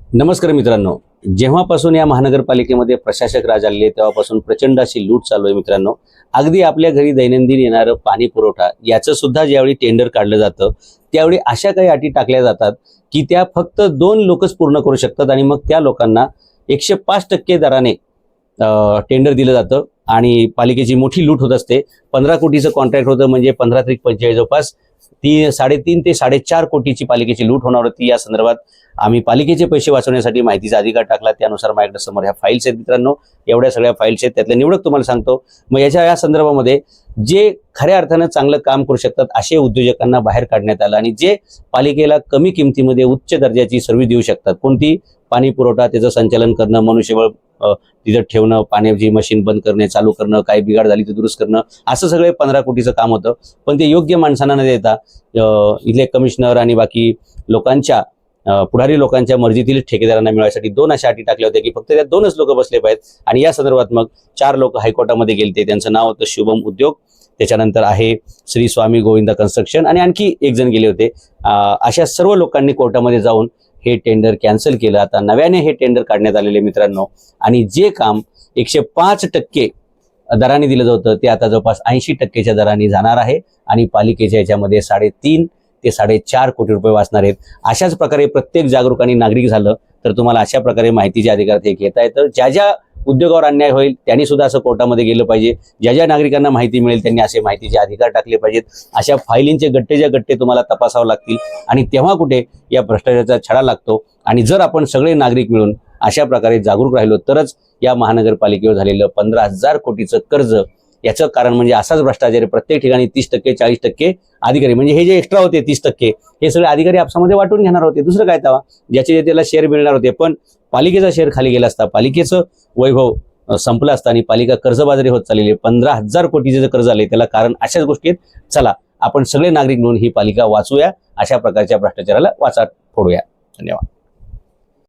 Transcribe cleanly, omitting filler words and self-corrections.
नमस्कार मित्रांनो, जेव्हापासून या महानगरपालिकेमध्ये प्रशासक राज आलेले तेव्हापासून प्रचंड अशी लूट चालू आहे मित्रांनो। अगदी आपल्या घरी दैनंदिन येणारं पाणी पुरवठा याचं सुद्धा ज्यावेळी टेंडर काढलं जातं त्यावेळी अशा काही अटी टाकल्या जातात की त्या फक्त 2 लोकच पूर्ण करू शकतात आणि मग त्या लोकांना 105% दराने टेंडर दिलं जातं आणि पालिकेची मोठी लूट होत असते। 15 कोटीचं कॉन्ट्रॅक्ट होतं म्हणजे 15 त्रिक 45 जवळपास 3.5 ते 4.5 कोटीची पालिकेची लूट होणार होती। या संदर्भात आम्ही पालिकेचे पैसे वाचवण्यासाठी माहितीचा अधिकार टाकला, त्यानुसार माझ्याकडे समोर ह्या फाईल्स आहेत मित्रांनो। एवढ्या सगळ्या फाईल्स आहेत, त्यातल्या निवडक तुम्हाला सांगतो। मग या संदर्भामध्ये जे खऱ्या अर्थानं चांगलं काम करू शकतात असे उद्योजकांना बाहेर काढण्यात आलं आणि जे पालिकेला कमी किमतीमध्ये उच्च दर्जाची सर्व्हिस देऊ शकतात, कोणती पाणी पुरवठा त्याचं संचालन करणं, मनुष्यबळ तिथं ठेवणं, पाण्याची मशीन बंद करणे, चालू करणं, काही बिघाड झाली तर दुरुस्त करणं, असं सगळे 15 कोटीचं काम होतं। पण ते योग्य माणसांना न देता इथले कमिशनर आणि बाकी लोकांच्या पुढारी लोकांच्या मर्जीतील ठेकेदारांना मिळायसाठी 2 अशा अटी टाकल्या होत्या की फक्त त्या 2च लोक बसले पाहिजेत। आणि या संदर्भात मग 4 लोक हायकोर्टामध्ये गेलते। त्यांचं नाव होतं शुभम उद्योग, त्याच्यानंतर आहे श्री स्वामी गोविंद कन्स्ट्रक्शन आणि आणखी एक जण गेले होते। अशा सर्व लोकांनी कोर्टामध्ये जाऊन हे टेंडर कॅन्सल केलं। आता नव्याने हे टेंडर काढण्यात आलेले मित्रांनो आणि जे काम 105% दराने दिलं होतं ते आता जवळपास 80%च्या दराने जाणार आहे आणि पालिकेच्या याच्यामध्ये 3.5 ते 4.5 कोटी रुपये वाचणार आहेत। अशाच प्रकारे प्रत्येक जागरूक आणि नागरिक झालं तर तुम्हाला अशा प्रकारे माहितीचे अधिकार ते घेता येतं। ज्या उद्योगावर अन्याय होईल त्यांनी सुद्धा असं कोर्टामध्ये गेलं पाहिजे। ज्या नागरिकांना माहिती मिळेल त्यांनी असे माहितीचे अधिकार टाकले पाहिजेत। अशा फायलींचे गट्टेच्या गट्टे तुम्हाला तपासावं लागतील आणि तेव्हा कुठे या भ्रष्टाचाराचा छडा लागतो। आणि जर आपण सगळे नागरिक मिळून अशा प्रकारे जागरूक राहिलो तरच या महानगरपालिकेवर झालेलं 15,000 कोटीचं कर्ज याचं कारण म्हणजे असाच भ्रष्टाचार। प्रत्येक ठिकाणी 30% 40% अधिकारी म्हणजे हे जे एक्स्ट्रा होते 30% हे सगळे अधिकारी आपसामध्ये वाटून घेणार होते। दुसरं काय तेव्हा ज्याचे त्याला शेअर मिळणार होते, पण पालिकेचा शेअर खाली गेला असता, पालिकेचं वैभव संपलं असतं आणि पालिका कर्जबाजारी होत चाललेली। 15,000 कोटीचे जे कर्ज आले त्याला कारण अशाच गोष्टी आहेत। चला आपण सगळे नागरिक मिळून ही पालिका वाचूया, अशा प्रकारच्या भ्रष्टाचाराला वाचा फोडूया। धन्यवाद।